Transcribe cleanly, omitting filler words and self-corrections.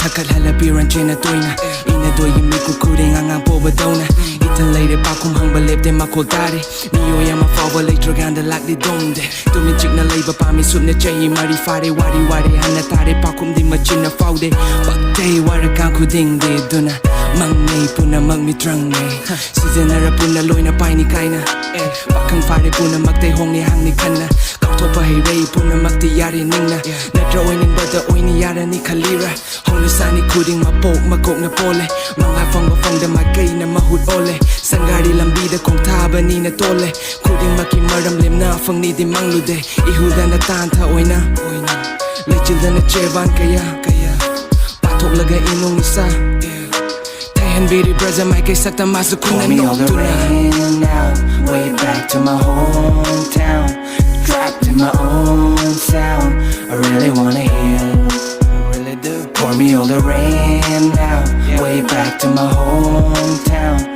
Takat halapiran chena toina Ina doyi miku kuding angang po badona Itan lay de pakum hang balip de makoltari Miyo yama fawa lay draganda lak di donde Tumin chik na lay bapami sup na chayi mari fare wari wari hana tare pakum di machin na faude Bakday warakan kuding de duna Mang may puna mang mitrang may Season ara puna loy na pay ni kaina Bakang fare puna magtay hong ni hang ni kana Kautopa hey ray puna magti yari ning na Nadra oy ning bada oy ni yara ni kalira Hong ni sani kuding mapok makok na pole Mga fong mafong da magay na mahud ole Sanggari lambida kong taba ni na tole Kuding makimaram lim na fong ni di manglude Ihuda na tanta oy na Lechilda na chevan kaya Patok laga inong isa And beauty brother might get sucked on my Pour me all the rain now, way back to my hometown. Trapped in my own sound, I really wanna heal, I really do. Pour me all the rain now, way back to my hometown.